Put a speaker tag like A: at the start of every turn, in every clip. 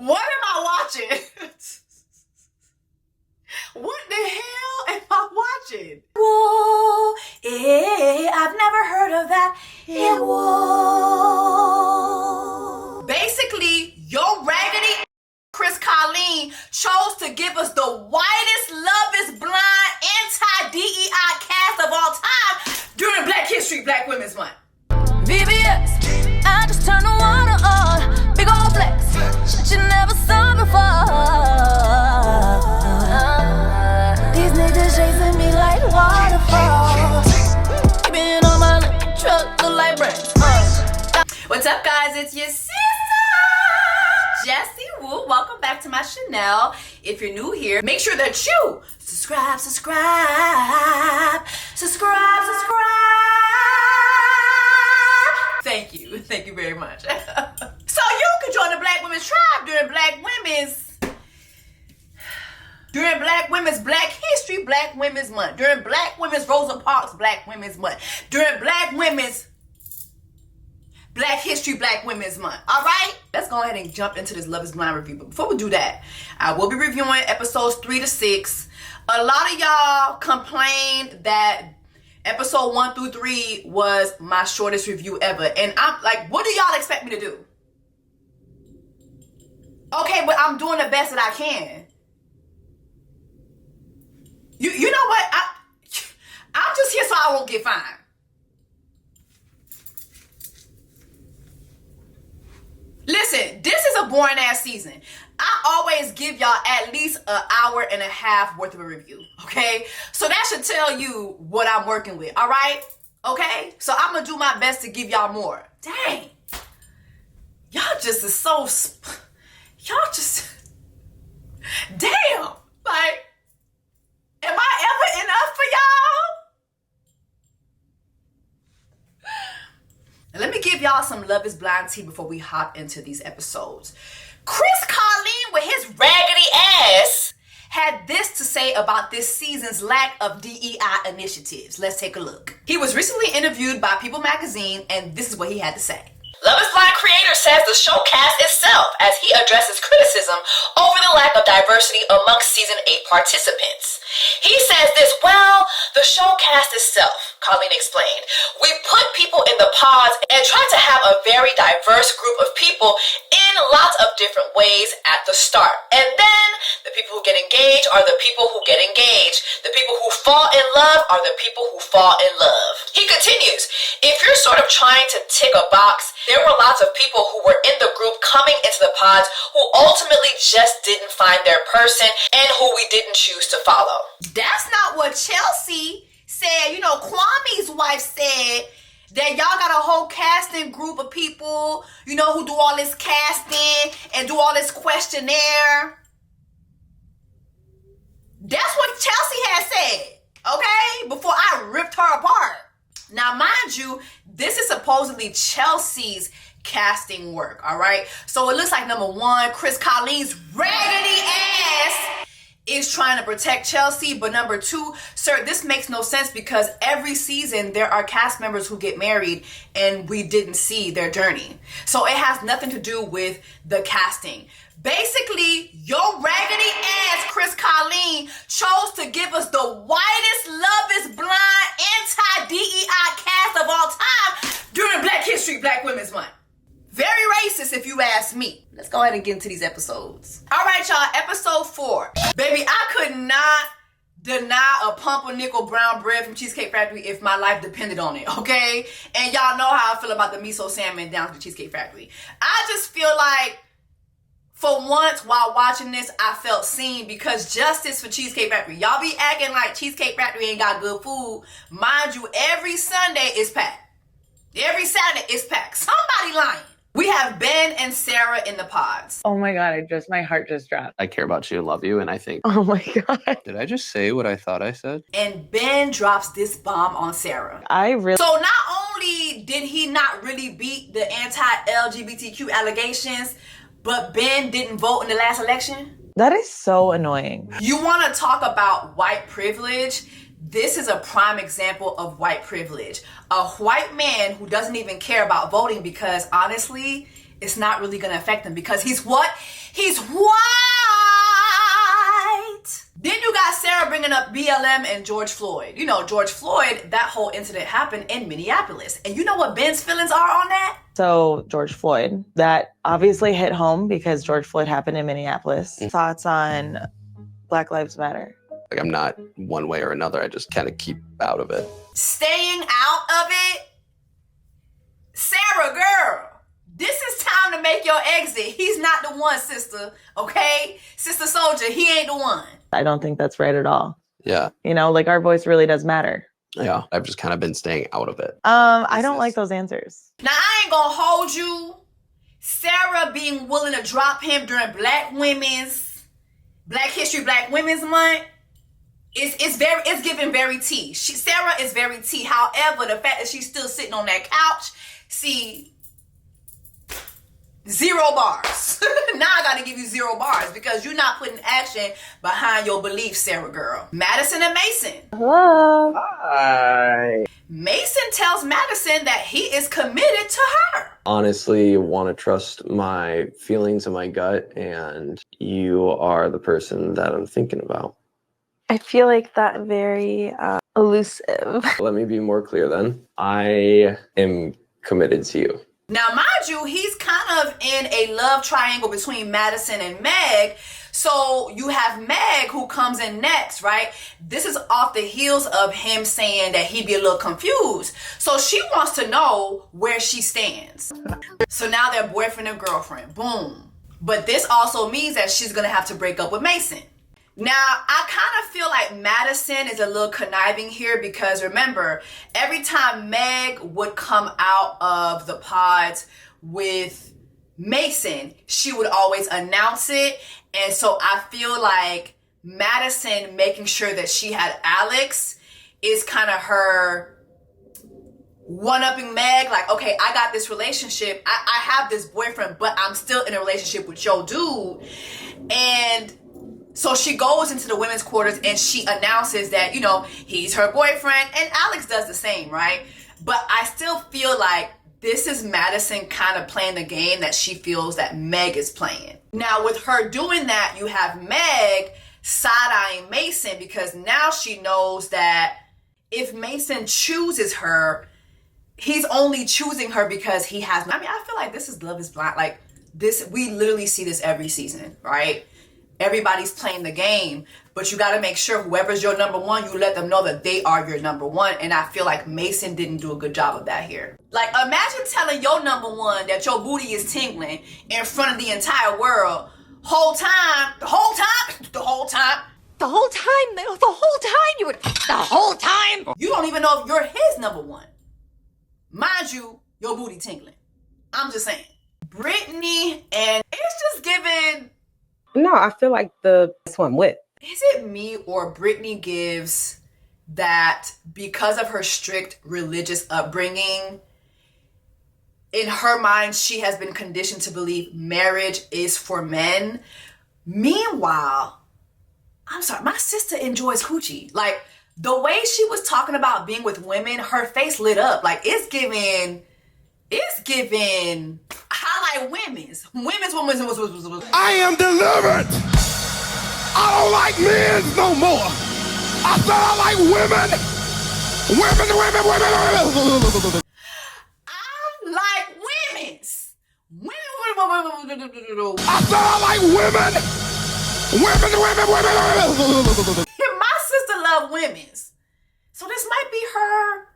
A: What am I watching? What the hell am I watching? Whoa, I've never heard of that. Whoa. Basically, your raggedy Chris Colleen chose to give us the whitest, Love is Blind, anti-DEI cast of all time during Black History, Black Women's Month.
B: VBS, I just turned the water on. Big old flex, shit you never saw before. These niggas chasing me like waterfalls. Keeping on my truck, look like brains.
A: What's up, guys? It's your sister, Jessie Woo. Welcome back to my channel. If you're new here, make sure that you subscribe. Thank you very much. So you can join the Black Women's Tribe during Black Women's Black History, Black Women's Month, during Black Women's Rosa Parks Black Women's Month, during Black Women's Black History, Black Women's Month. All right, let's go ahead and jump into this Love is Blind review. But before we do that, I will be reviewing episodes 3 to 6. A lot of y'all complained that episode 1 through 3 was my shortest review ever. And I'm like, what do y'all expect me to do? Okay, but I'm doing the best that I can. You know what? I'm just here so I won't get fined. Listen, this is a boring ass season. I always give y'all at least an hour and a half worth of a review, okay? So that should tell you what I'm working with, all right? Okay? So I'm gonna do my best to give y'all more. Dang. Y'all just is so, y'all just, damn. Like, am I ever enough for y'all? Now, let me give y'all some Love is Blind tea before we hop into these episodes. Chris Colleen with his raggedy ass had this to say about this season's lack of DEI initiatives. Let's take a look. He was recently interviewed by People magazine, and this is what he had to say. Love is Blind creator says the show cast itself as he addresses criticism over the lack of diversity amongst season 8 participants. He says this, well, the show cast itself, Colleen explained. We put people in the pods and try to have a very diverse group of people in lots of different ways at the start. And then the people who get engaged are the people who get engaged. The people who fall in love are the people who fall in love. He continues, if you're sort of trying to tick a box, there were lots of people who were in the group coming into the pods who ultimately just didn't find their person and who we didn't choose to follow. That's not what Chelsea said. You know, Kwame's wife said that y'all got a whole casting group of people, you know, who do all this casting and do all this questionnaire. That's what Chelsea had said, okay? Before I ripped her apart. Now, mind you, this is supposedly Chelsea's casting work, all right? So it looks like, number one, Chris Colleen's raggedy ass is trying to protect Chelsea. But number two, sir, this makes no sense because every season there are cast members who get married and we didn't see their journey. So it has nothing to do with the casting. Basically, your raggedy ass, Chris Colleen, chose to give us the whitest, Love is Blind, anti-DEI cast of all time during Black History, Black Women's Month. Very racist if you ask me. Let's go ahead and get into these episodes. All right, y'all, episode 4. Baby, I could not deny a pumpernickel brown bread from Cheesecake Factory if my life depended on it, okay? And y'all know how I feel about the miso salmon down to the Cheesecake Factory. I just feel like, for once, while watching this, I felt seen because justice for Cheesecake Factory. Y'all be acting like Cheesecake Factory ain't got good food. Mind you, every Sunday is packed. Every Saturday is packed. Somebody lying. We have Ben and Sarah in the pods.
C: Oh my God, my heart just dropped.
D: I care about you and love you, and I think...
C: Oh my God.
D: Did I just say what I thought I said?
A: And Ben drops this bomb on Sarah. So not only did he not really beat the anti-LGBTQ allegations, but Ben didn't vote in the last election?
C: That is so annoying.
A: You want to talk about white privilege? This is a prime example of white privilege. A white man who doesn't even care about voting because honestly, it's not really gonna affect him because he's what? He's white. Then you got Sarah bringing up BLM and George Floyd. You know, George Floyd, that whole incident happened in Minneapolis. And you know what Ben's feelings are on that?
C: So George Floyd, that obviously hit home because George Floyd happened in Minneapolis. Thoughts on Black Lives Matter?
D: Like, I'm not one way or another. I just kind of keep out of it.
A: Staying out of it? Sarah, girl, this is time to make your exit. He's not the one, sister, okay? Sister Soldier, he ain't the one.
C: I don't think that's right at all.
D: Yeah.
C: You know, like our voice really does matter.
D: Yeah. I've just kind of been staying out of it.
C: I don't like those answers.
A: Now, I ain't gonna hold you. Sarah being willing to drop him during Black History, Black Women's Month, it's giving very tea. Sarah is very tea. However, the fact that she's still sitting on that couch, see, 0 bars. Now I gotta give you 0 bars because you're not putting action behind your beliefs, Sarah girl. Madison and Mason.
C: Hello.
D: Hi.
A: Mason tells Madison that he is committed to her.
D: Honestly, want to trust my feelings and my gut, and you are the person that I'm thinking about.
E: I feel like that very elusive.
D: Let me be more clear then. I am committed to you.
A: Now, mind you, he's kind of in a love triangle between Madison and Meg. So you have Meg who comes in next, right? This is off the heels of him saying that he'd be a little confused. So she wants to know where she stands. So now they're boyfriend and girlfriend. Boom. But this also means that she's going to have to break up with Mason. Now, I kind of feel like Madison is a little conniving here because remember, every time Meg would come out of the pods with Mason, she would always announce it. And so I feel like Madison making sure that she had Alex is kind of her one-upping Meg. Like, okay, I got this relationship. I have this boyfriend, but I'm still in a relationship with your dude. And so she goes into the women's quarters and she announces that, you know, he's her boyfriend, and Alex does the same, right? But I still feel like this is Madison kind of playing the game that she feels that Meg is playing. Now, with her doing that, you have Meg side-eyeing Mason because now she knows that if Mason chooses her, he's only choosing her because he has no... I mean, I feel like this is Love is Blind. Like, this, we literally see this every season, right? Everybody's playing the game, but you got to make sure whoever's your number one, you let them know that they are your number one. And I feel like Mason didn't do a good job of that here. Like, imagine telling your number one that your booty is tingling in front of the entire world. The whole time, you don't even know if you're his number one. Mind you, your booty tingling. I'm just saying. Brittany, and it's just giving...
F: No, I feel like this one lit.
A: Is it me or Brittany gives that because of her strict religious upbringing, in her mind, she has been conditioned to believe marriage is for men. Meanwhile, I'm sorry, my sister enjoys coochie. Like, the way she was talking about being with women, her face lit up. Like, it's giving highlight women's.
G: I am delivered. I don't like men no more. I said I like women. Women.
A: I like women's.
G: I said I like women. Women.
A: My sister love women's. So this might be her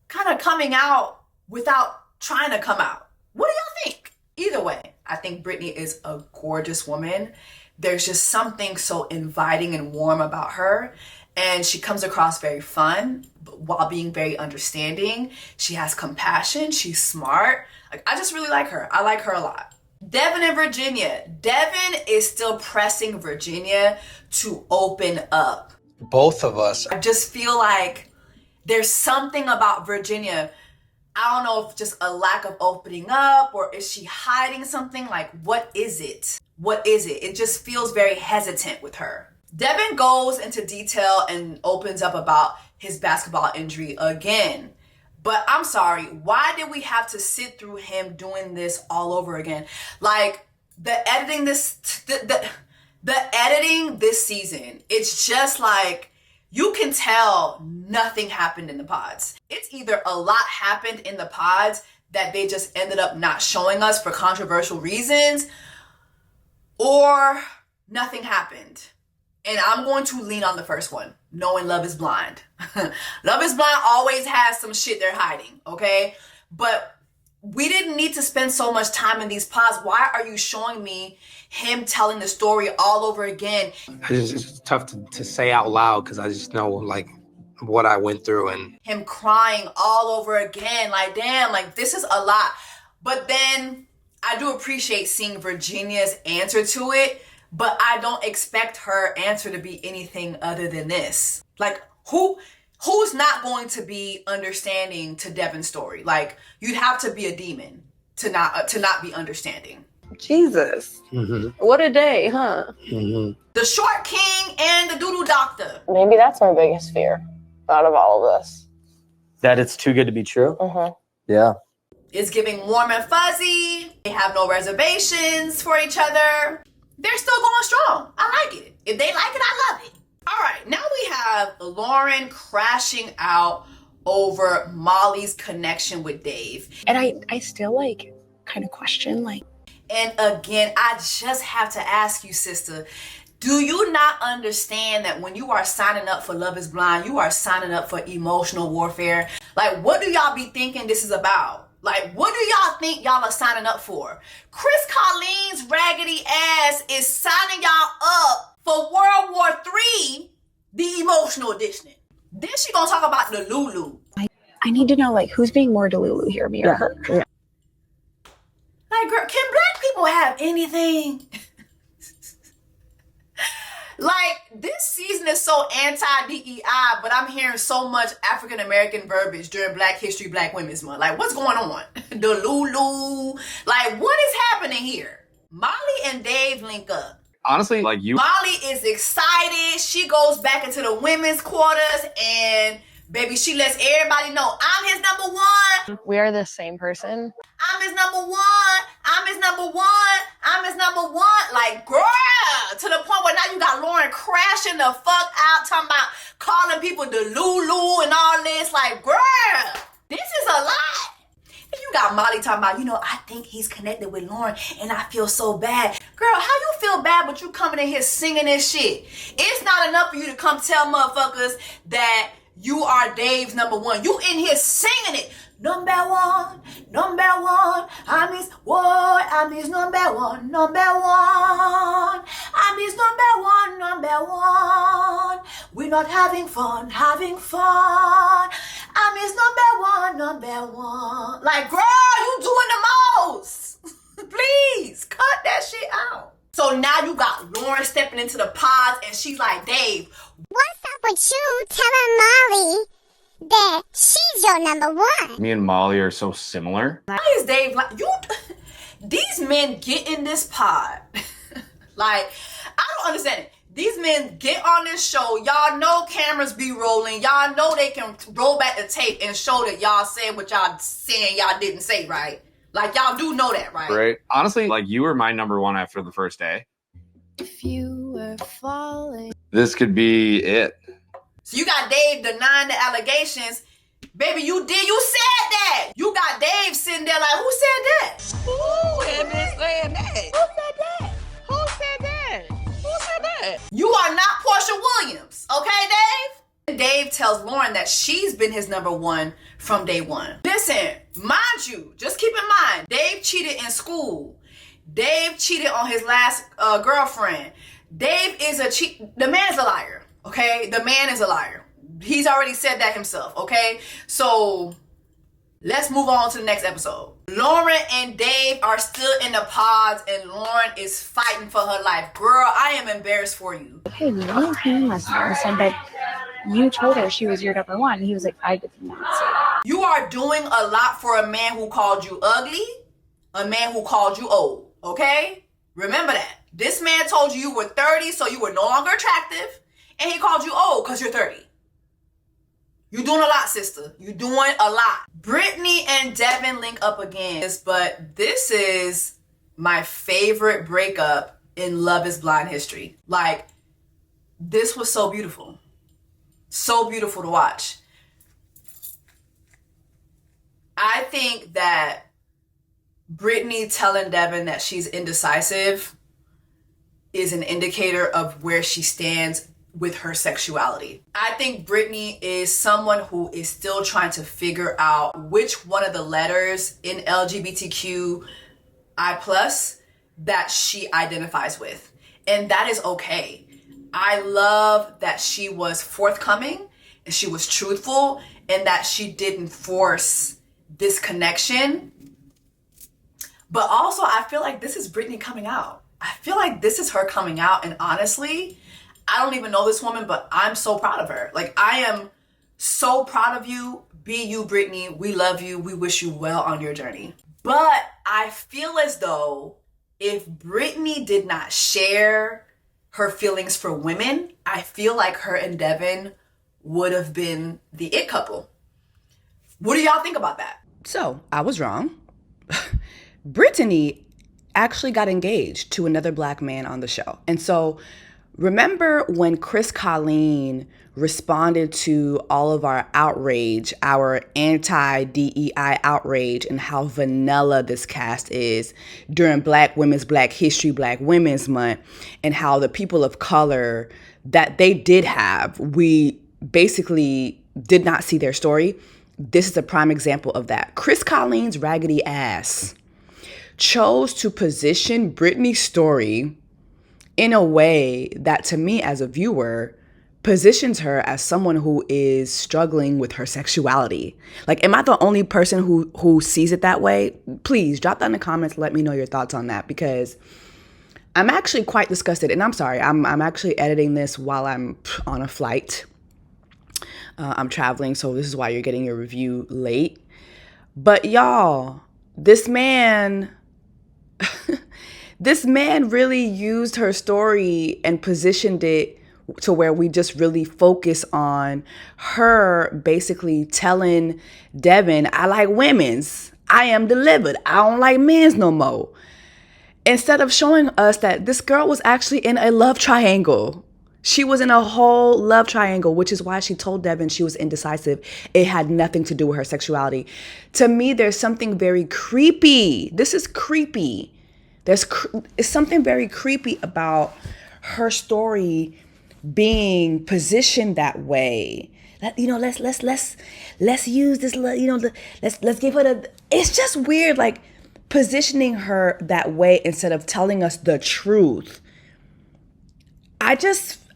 A: kind of coming out without trying to come out. What do y'all think? Either way, I think Brittany is a gorgeous woman. There's just something so inviting and warm about her. And she comes across very fun while being very understanding. She has compassion. She's smart. Like, I just really like her. I like her a lot. Devin and Virginia. Devin is still pressing Virginia to open up.
H: Both of us.
A: I just feel like there's something about Virginia. I don't know if just a lack of opening up, or is she hiding something? Like, what is it? What is it? It just feels very hesitant with her. Devin goes into detail and opens up about his basketball injury again. But I'm sorry, why did we have to sit through him doing this all over again? Like, the editing this season, it's just like, you can tell nothing happened in the pods. It's either a lot happened in the pods that they just ended up not showing us for controversial reasons, or nothing happened. And I'm going to lean on the first one, knowing Love is Blind. Love is Blind always has some shit they're hiding, okay? But we didn't need to spend so much time in these pods. Why are you showing me him telling the story all over again?
H: It's tough to say out loud because I just know, like, what I went through. And
A: him crying all over again. Like, damn, like, this is a lot. But then I do appreciate seeing Virginia's answer to it, but I don't expect her answer to be anything other than this. Like, who's not going to be understanding to Devin's story? Like, you'd have to be a demon to not be understanding.
F: Jesus.
H: mm-hmm.
E: What a day, huh?
H: Mm-hmm.
A: The short king and the doodoo doctor.
I: Maybe that's my biggest fear out of all of this.
J: That it's too good to be true?
I: Mm-hmm.
J: Yeah.
A: It's giving warm and fuzzy. They have no reservations for each other. They're still going strong. I like it. If they like it, I love it. All right, now we have Lauren crashing out over Molly's connection with Dave.
K: And I still, like, kind of question, like.
A: And again, I just have to ask you, sister, do you not understand that when you are signing up for Love is Blind, you are signing up for emotional warfare? Like, what do y'all be thinking this is about? Like, what do y'all think y'all are signing up for? Chris Colleen's raggedy ass is signing y'all up for World War III, the emotional edition. Then she gonna talk about the Lulu.
K: I need to know, like, who's being more Delulu here, me or her?
F: Yeah.
A: Like, girl, can black people have anything? Like, this season is so anti-DEI, but I'm hearing so much African-American verbiage during Black History, Black Women's Month. Like, what's going on? The Lulu. Like, what is happening here? Molly and Dave link up.
L: Honestly, like you.
A: Molly is excited. She goes back into the women's quarters and, baby, she lets everybody know, I'm his number one.
I: We are the same person.
A: I'm his number one. I'm his number one. I'm his number one. Like, girl, to the point where now you got Lauren crashing the fuck out, talking about calling people the Lulu and all this. Like, girl, this is a lot. And you got Molly talking about, you know, I think he's connected with Lauren and I feel so bad. Girl, how you feel bad but you coming in here singing this shit? It's not enough for you to come tell motherfuckers that you are Dave's number one. You in here singing it. Number one, I'm his what? I'm his number one. I'm his number one. We're not having fun. I'm his number one. Like, girl, you doing the most. Please, cut that shit out. So now you got Lauren stepping into the pods and she's like, Dave,
M: what's up with you telling Molly that she's your number one?
L: Me and Molly are so similar.
A: Why is Dave like, you? These men get in this pod. Like, I don't understand it. These men get on this show. Y'all know cameras be rolling. Y'all know they can roll back the tape and show that y'all said what y'all saying y'all didn't say, right? Like, y'all do know that, right?
L: Right. Honestly, like, you were my number one after the first day.
B: If you were falling.
L: This could be it.
A: So you got Dave denying the allegations. Baby, you said that. You got Dave sitting there like, who said that?
F: Who had been saying that?
A: Who said that? Who said that? Who said that? You are not Portia Williams, okay, Dave? Dave tells Lauren that she's been his number one from day one. Listen, mind you, just keep in mind, Dave cheated in school. Dave cheated on his last girlfriend. Dave is the man's a liar, okay? The man is a liar. He's already said that himself, okay? So let's move on to the next episode. Lauren and Dave are still in the pods and Lauren is fighting for her life. Girl, I am embarrassed for you.
K: Hey, you came last night and said that you told her she was your number one. And he was like, I did not say that.
A: You are doing a lot for a man who called you ugly, a man who called you old, okay? Remember that. This man told you were 30, so you were no longer attractive, and he called you old because you're 30. You doing a lot, sister. You doing a lot. Brittany and Devin link up again, but this is my favorite breakup in Love is Blind history. Like, this was so beautiful. So beautiful to watch. I think that Brittany telling Devin that she's indecisive is an indicator of where she stands with her sexuality. I think Brittany is someone who is still trying to figure out which one of the letters in LGBTQI+ that she identifies with. And that is okay. I love that she was forthcoming and she was truthful and that she didn't force this connection. But also, I feel like this is Brittany coming out. I feel like this is her coming out. And honestly, I don't even know this woman, but I'm so proud of her. Like, I am so proud of you. Be you, Brittany. We love you. We wish you well on your journey. But I feel as though if Brittany did not share her feelings for women, I feel like her and Devin would have been the it couple. What do y'all think about that?
N: So, I was wrong. Brittany actually got engaged to another black man on the show. And so, remember when Chris Colleen responded to all of our outrage, our anti-DEI outrage, and how vanilla this cast is during Black History, Black Women's Month, and how the people of color that they did have, we basically did not see their story. This is a prime example of that. Chris Colleen's raggedy ass chose to position Brittany's story in a way that, to me as a viewer, positions her as someone who is struggling with her sexuality. Like, am I the only person who sees it that way? Please drop that in the comments. Let me know your thoughts on that, because I'm actually quite disgusted. And I'm sorry, I'm actually editing this while I'm on a flight. I'm traveling, so this is why you're getting your review late. But y'all, this man really used her story and positioned it to where we just really focus on her basically telling Devin, I like women's. I am delivered. I don't like men's no more. Instead of showing us that this girl was actually in a love triangle. She was in a whole love triangle, which is why she told Devin she was indecisive. It had nothing to do with her sexuality. To me, there's something very creepy. This is creepy. There's something very creepy about her story being positioned that way. Let's use this. Let's give her the. It's just weird, like positioning her that way instead of telling us the truth.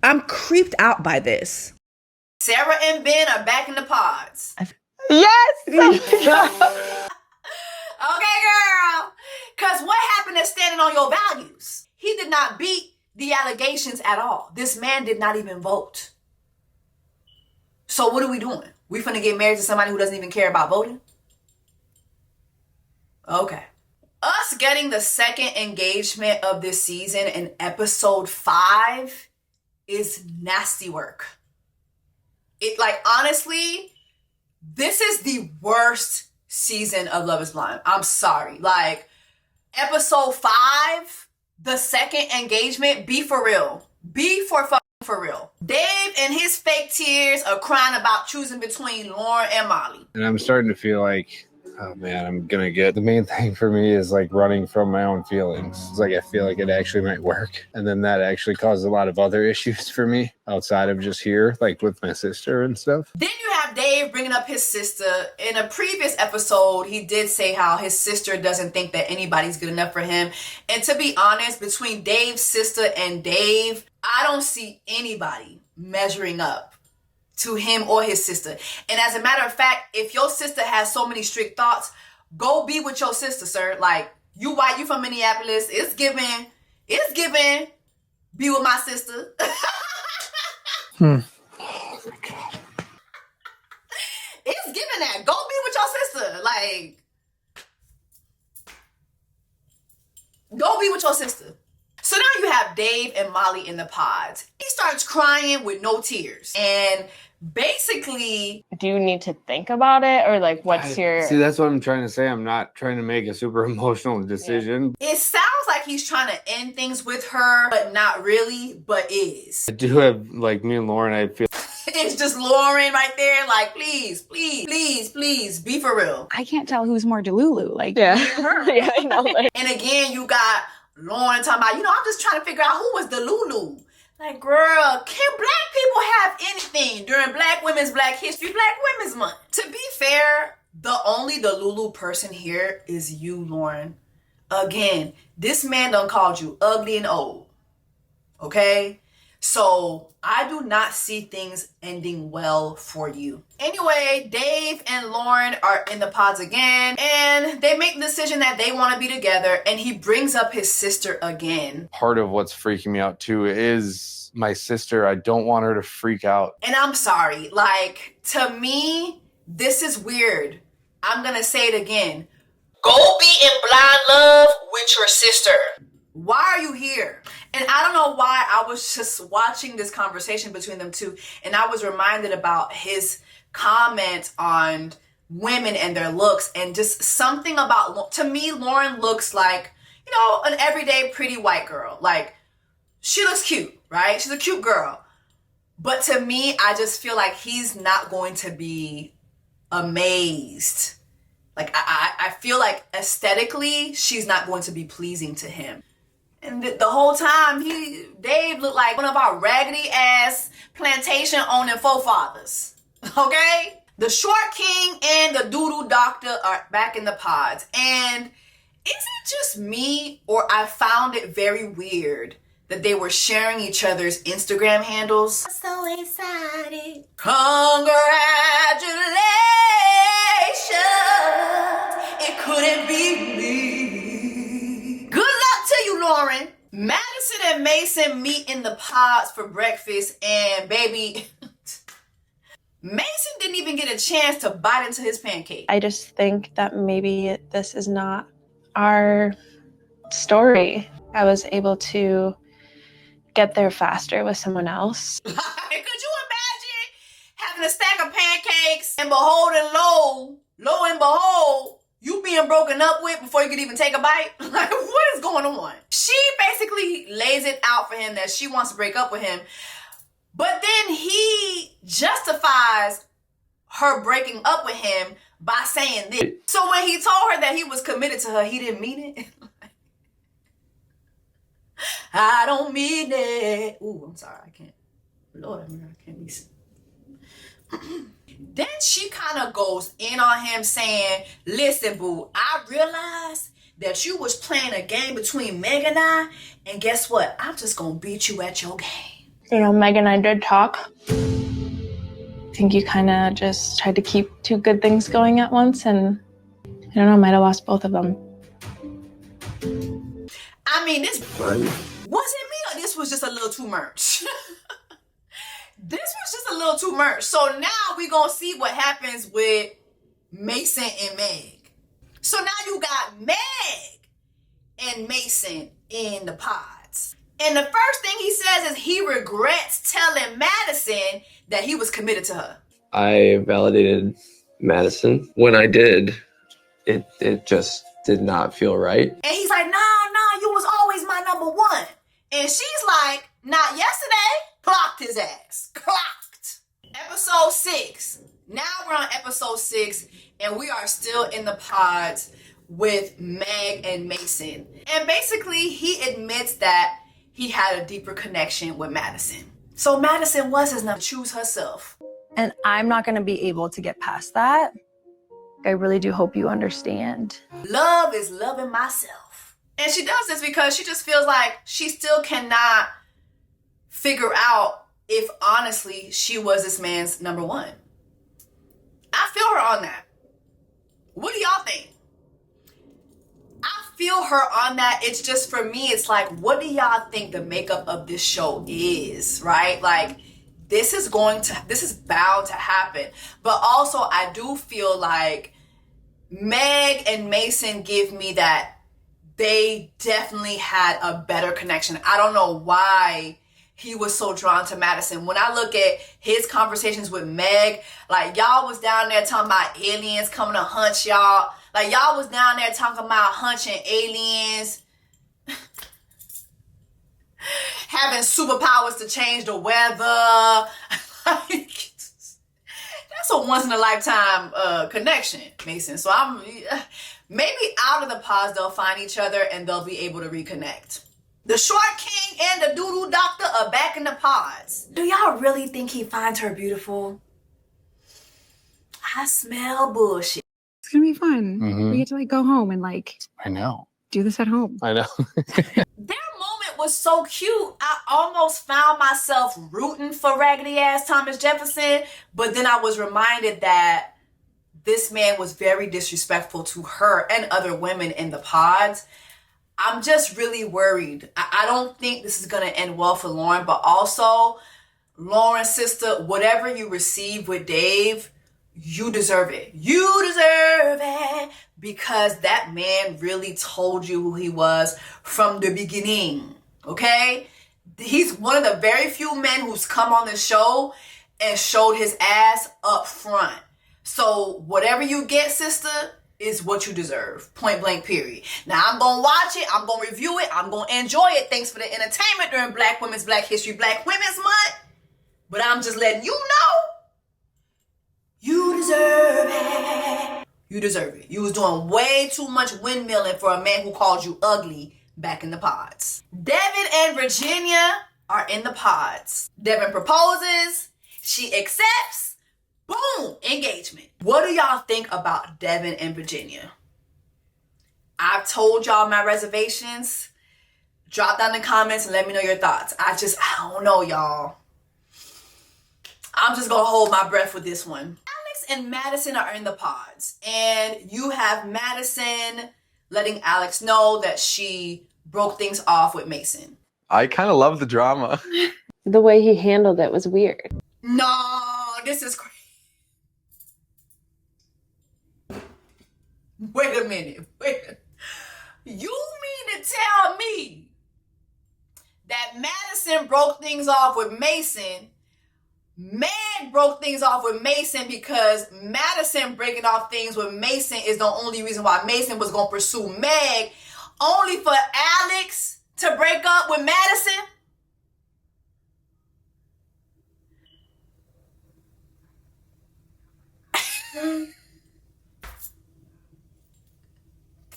N: I'm creeped out by this.
A: Sarah and Ben are back in the pods.
C: Yes.
A: Okay, girl. Because what happened to standing on your values? He did not beat the allegations at all. This man did not even vote. So what are we doing? We finna get married to somebody who doesn't even care about voting? Okay. Us getting the second engagement of this season in episode 5 is nasty work. Honestly, this is the worst season of Love is Blind. I'm sorry. Episode 5, the second engagement, be for real. Be for real. Dave and his fake tears are crying about choosing between Lauren and Molly.
L: And I'm starting to feel like, oh man, I'm gonna get the main thing for me is like running from my own feelings. It's like I feel like it actually might work. And then that actually caused a lot of other issues for me outside of just here, like with my sister and stuff.
A: Then you have Dave bringing up his sister. In a previous episode, he did say how his sister doesn't think that anybody's good enough for him. And to be honest, between Dave's sister and Dave, I don't see anybody measuring up to him or his sister. And as a matter of fact, if your sister has so many strict thoughts, go be with your sister, sir. Like, you white, you from Minneapolis. It's given, be with my sister.
H: Oh my God.
A: It's given that. Go be with your sister. Like, go be with your sister. So now you have Dave and Molly in the pods. He starts crying with no tears. And basically,
I: do you need to think about it, or like what's your
L: See, that's what I'm trying to say. I'm not trying to make a super emotional decision.
A: it sounds like he's trying to end things with her, but not really, but is.
L: I do have, like, me and Lauren, I feel
A: It's just Lauren right there, like, please, please, please, please, be for real.
K: I can't tell who's more Delulu. Like,
C: Yeah.
I: yeah, I know. Like,
A: And again, you got Lauren talking about, I'm just trying to figure out who was the Lulu. Like, girl, can black people have anything during Black Women's Black History, Black Women's Month? To be fair, the Lulu person here is you, Lauren. Again, this man done called you ugly and old. Okay? So I do not see things ending well for you. Anyway, Dave and Lauren are in the pods again, and they make the decision that they want to be together, and he brings up his sister again.
L: part of what's freaking me out too is my sister. I don't want her to freak out.
A: And I'm sorry, like, to me, this is weird. I'm gonna say it again. Go be in blind love with your sister. Why are you here? And I don't know why, I was just watching this conversation between them two, and I was reminded about his comment on women and their looks, and just something about, to me, Lauren looks like, an everyday pretty white girl. Like, she looks cute, right? She's a cute girl. But to me, I just feel like he's not going to be amazed. Like, I feel like aesthetically, she's not going to be pleasing to him. And the whole time, Dave looked like one of our raggedy ass plantation owning forefathers. Okay? The short king and the doodoo doctor are back in the pods. And is it just me, or I found it very weird that they were sharing each other's Instagram handles? I'm so excited. Congratulations. It couldn't be me. Good luck to you, Lauren. Madison and Mason meet in the pods for breakfast, and baby, Mason didn't even get a chance to bite into his pancake.
E: I just think that maybe this is not our story. I was able to get there faster with someone else.
A: Could you imagine having a stack of pancakes and lo and behold, you being broken up with before you could even take a bite? Like, what is going on? She basically lays it out for him that she wants to break up with him, but then he justifies her breaking up with him by saying this. So when he told her that he was committed to her, he didn't mean it. I don't mean it. Ooh, I'm sorry, I can't. Lord, I can't be. Then she kind of goes in on him saying, listen, boo, I realized that you was playing a game between Meg and I, and guess what? I'm just gonna beat you at your game.
E: Meg and I did talk. I think you kind of just tried to keep two good things going at once, and I don't know, might have lost both of them.
A: I mean, this wasn't me, or this was just a little too much? This was just a little too much. So now we gonna see what happens with Mason and Meg. So now you got Meg and Mason in the pods. And the first thing he says is he regrets telling Madison that he was committed to her.
D: I validated Madison. When I did, it just did not feel right.
A: And he's like, nah, you was always my number one. And she's like, not yesterday. Clocked his ass. Clocked. Episode 6. Now we're on episode 6, and we are still in the pods with Meg and Mason. And basically, he admits that he had a deeper connection with Madison. So Madison was his number. Choose herself.
E: And I'm not going to be able to get past that. I really do hope you understand.
A: Love is loving myself. And she does this because she just feels like she still cannot figure out if honestly she was this man's number one. I feel her on that. What do y'all think? I feel her on that. It's just, for me, it's like, what do y'all think the makeup of this show is, right? Like, this is bound to happen. But also, I do feel like Meg and Mason give me that they definitely had a better connection. I don't know why he was so drawn to Madison. When I look at his conversations with Meg, like y'all was down there talking about aliens coming to hunt y'all. Like y'all was down there talking about hunching aliens, having superpowers to change the weather. Like, that's a once in a lifetime connection, Mason. So I'm maybe out of the pods they'll find each other and they'll be able to reconnect. The short king and the doo-doo doctor are back in the pods. Do y'all really think he finds her beautiful? I smell bullshit.
O: It's gonna be fun. We get to like go home and like
L: I know.
O: Do this at home.
L: I know.
A: Their moment was so cute. I almost found myself rooting for raggedy ass Thomas Jefferson, but then I was reminded that this man was very disrespectful to her and other women in the pods. I'm just really worried. I don't think this is going to end well for Lauren, but also, Lauren's sister, whatever you receive with Dave, you deserve it. You deserve it because that man really told you who he was from the beginning, okay? He's one of the very few men who's come on the show and showed his ass up front. So whatever you get, sister, is what you deserve. Point blank, period. Now, I'm going to watch it. I'm going to review it. I'm going to enjoy it. Thanks for the entertainment during Black Women's Black History Black Women's Month. But I'm just letting you know, you deserve it. You deserve it. You was doing way too much windmilling for a man who called you ugly back in the pods. Devin and Virginia are in the pods. Devin proposes. She accepts. Boom, engagement. What do y'all think about Devin and Virginia? I've told y'all my reservations. Drop down in the comments and let me know your thoughts. I don't know, y'all. I'm just gonna hold my breath with this one. Alex and Madison are in the pods, and you have Madison letting Alex know that she broke things off with Mason.
D: I kind of love the drama.
E: The way he handled it was weird.
A: No, this is crazy. Wait a minute. You mean to tell me that Madison broke things off with Mason? Meg broke things off with Mason because Madison breaking off things with Mason is the only reason why Mason was going to pursue Meg, only for Alex to break up with Madison?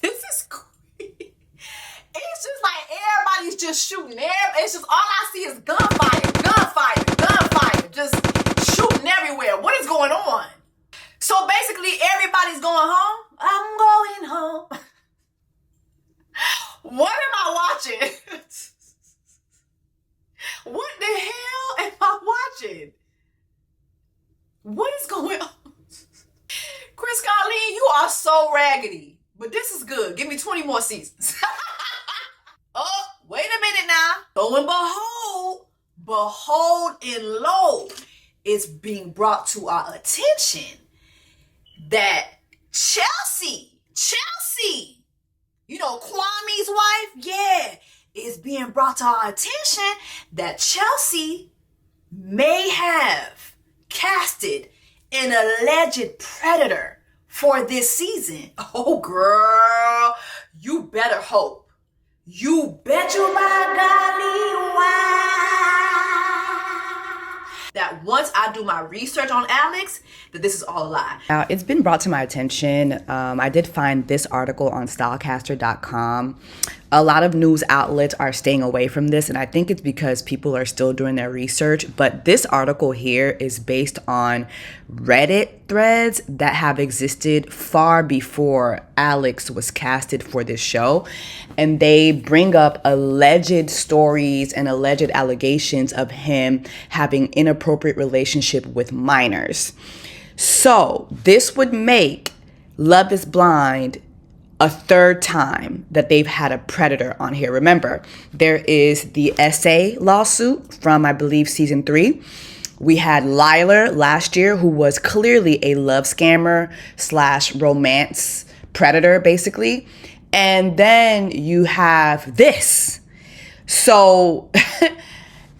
A: This is crazy. It's just like everybody's just shooting. It's just all I see is gunfire, just shooting everywhere. What is going on? So basically, everybody's going home. I'm going home. What am I watching? What the hell am I watching? What is going on? Chris Colleen, you are so raggedy. But this is good. Give me 20 more seasons. Oh, wait a minute now. Lo and behold and lo, it's being brought to our attention that Chelsea, you know, Kwame's wife, yeah, it's being brought to our attention that Chelsea may have casted an alleged predator for this season. Oh, girl, you better hope. You bet you my golly that once I do my research on Alex, that this is all a lie.
N: Now, it's been brought to my attention. I did find this article on stylecaster.com. A lot of news outlets are staying away from this, and I think it's because people are still doing their research. But this article here is based on Reddit threads that have existed far before Alex was casted for this show. And they bring up alleged stories and alleged allegations of him having inappropriate relationship with minors. So this would make Love is Blind a third time that they've had a predator on here. Remember, there is the SA lawsuit from, I believe, season 3. We had Liler last year, who was clearly a love scammer / romance predator, basically. And then you have this. So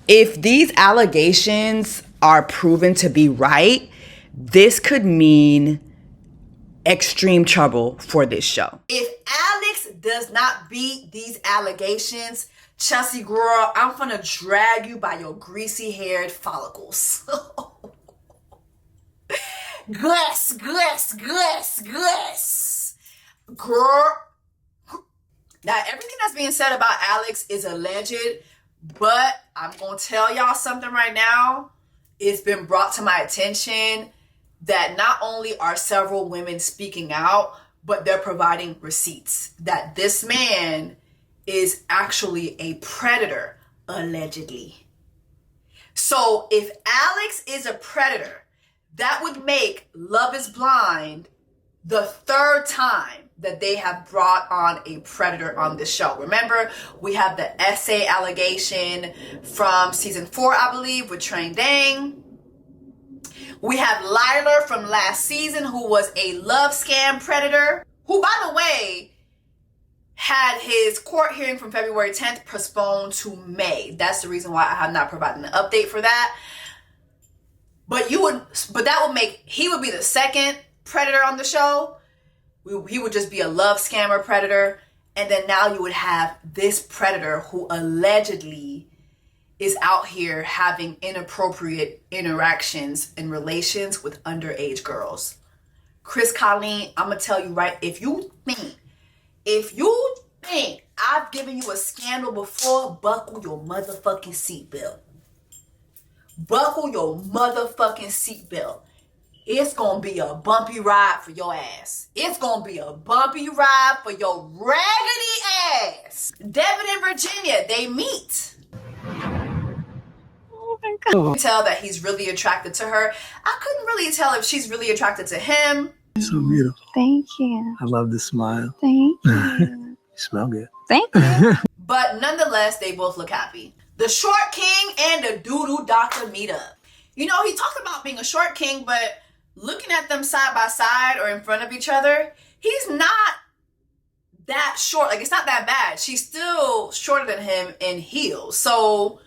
N: if these allegations are proven to be right, this could mean extreme trouble for this show.
A: If Alex does not beat these allegations, Chelsea girl, I'm gonna drag you by your greasy haired follicles. Gus. Girl. Now, everything that's being said about Alex is alleged, but I'm gonna tell y'all something right now. It's been brought to my attention that not only are several women speaking out, but they're providing receipts that this man is actually a predator, allegedly. So if Alex is a predator, that would make Love is Blind the third time that they have brought on a predator on this show. Remember, we have the essay allegation from season 4, I believe, with Train Dang. We have Liler from last season, who was a love scam predator, who, by the way, had his court hearing from February 10th postponed to May. That's the reason why I have not provided an update for that. But that would make, he would be the second predator on the show. He would just be a love scammer predator. And then now you would have this predator who allegedly is out here having inappropriate interactions and relations with underage girls. Chris Colleen, I'm gonna tell you right, if you think I've given you a scandal before, buckle your motherfucking seatbelt. Buckle your motherfucking seatbelt. It's gonna be a bumpy ride for your ass. It's gonna be a bumpy ride for your raggedy ass. Devin and Virginia, they meet.
O: Oh my God.
A: You can tell that he's really attracted to her. I couldn't really tell if she's really attracted to him.
P: You're so beautiful.
O: Thank you.
P: I love the smile.
O: Thank you.
P: You smell good.
O: Thank you.
A: But nonetheless, they both look happy. The short king and the doo-doo doctor meet up. You know, he talked about being a short king, but looking at them side by side or in front of each other, he's not that short. Like, it's not that bad. She's still shorter than him in heels. So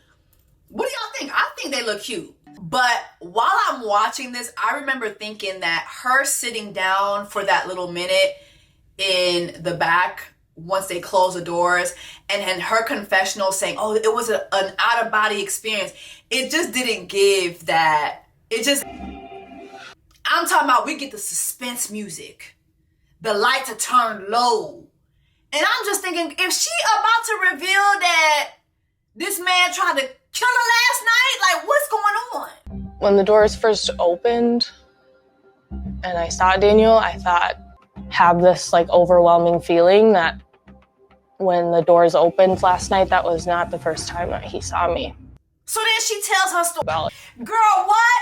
A: what do y'all think? I think they look cute. But while I'm watching this, I remember thinking that her sitting down for that little minute in the back once they close the doors, and her confessional saying, oh, it was an out-of-body experience. It just didn't give that. I'm talking about, we get the suspense music. The lights are turned low. And I'm just thinking, if she about to reveal that this man tried to kill her last night, like, what's going on?
E: When the doors first opened and I saw Daniel, I thought, have this like overwhelming feeling that when the doors opened last night, that was not the first time that he saw me.
A: So then she tells her story. Girl, what?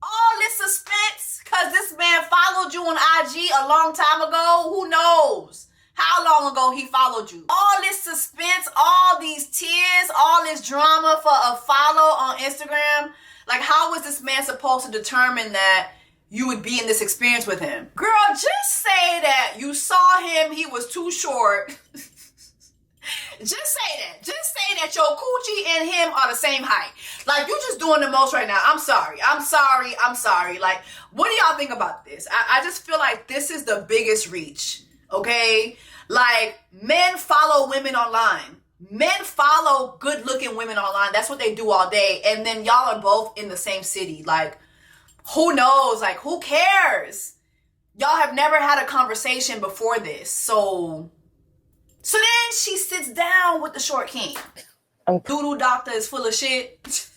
A: All this suspense because this man followed you on IG a long time ago? Who knows how long ago he followed you? All this suspense, all these tears, all this drama for a follow on Instagram. Like, how was this man supposed to determine that you would be in this experience with him? Girl, just say that you saw him, he was too short. Just say that. Just say that your coochie and him are the same height. Like, you just doing the most right now. I'm sorry. Like, what do y'all think about this? I just feel like this is the biggest reach, okay? Like, men follow women online. Men follow good-looking women online. That's what they do all day. And then y'all are both in the same city. Like, who knows? Like, who cares? Y'all have never had a conversation before this. So then she sits down with the short king. Doodoo doctor is full of shit.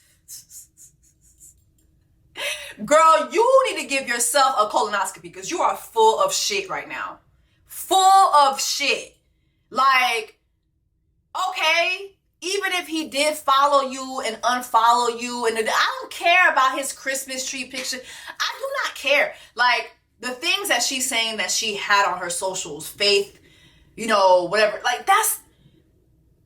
A: Girl, you need to give yourself a colonoscopy because you are full of shit right now. Full of shit. Like, okay, even if he did follow you and unfollow you, and I don't care about his Christmas tree picture. I do not care. Like, the things that she's saying that she had on her socials, faith, you know, whatever, like,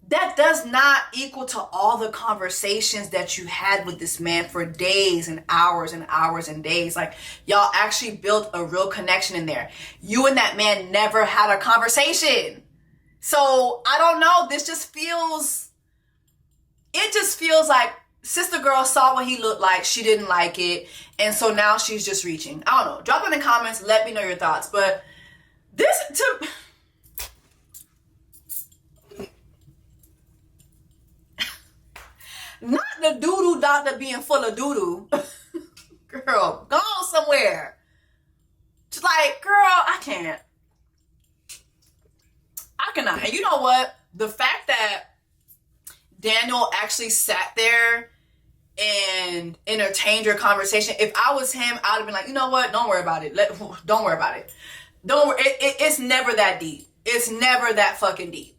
A: that does not equal to all the conversations that you had with this man for days and hours and hours and days. Like, y'all actually built a real connection in there. You and that man never had a conversation. So I don't know. It just feels like sister girl saw what he looked like. She didn't like it. And so now she's just reaching. I don't know. Drop in the comments. Let me know your thoughts. But not the doo-doo doctor being full of doo-doo. Girl, go on somewhere. Just like, girl, I cannot. And you know what? The fact that Daniel actually sat there and entertained your conversation. If I was him, I would have been like, you know what? Don't worry about it. Don't worry about it. Don't worry. It's never that deep. It's never that fucking deep.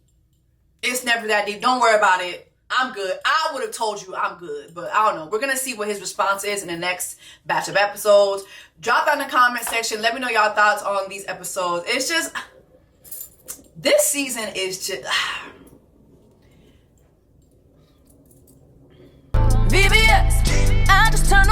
A: It's never that deep. Don't worry about it. I'm good. I would have told you I'm good, but I don't know. We're going to see what his response is in the next batch of episodes. Drop that in the comment section. Let me know y'all thoughts on these episodes. It's just, this season is just...
B: VBS, I just turned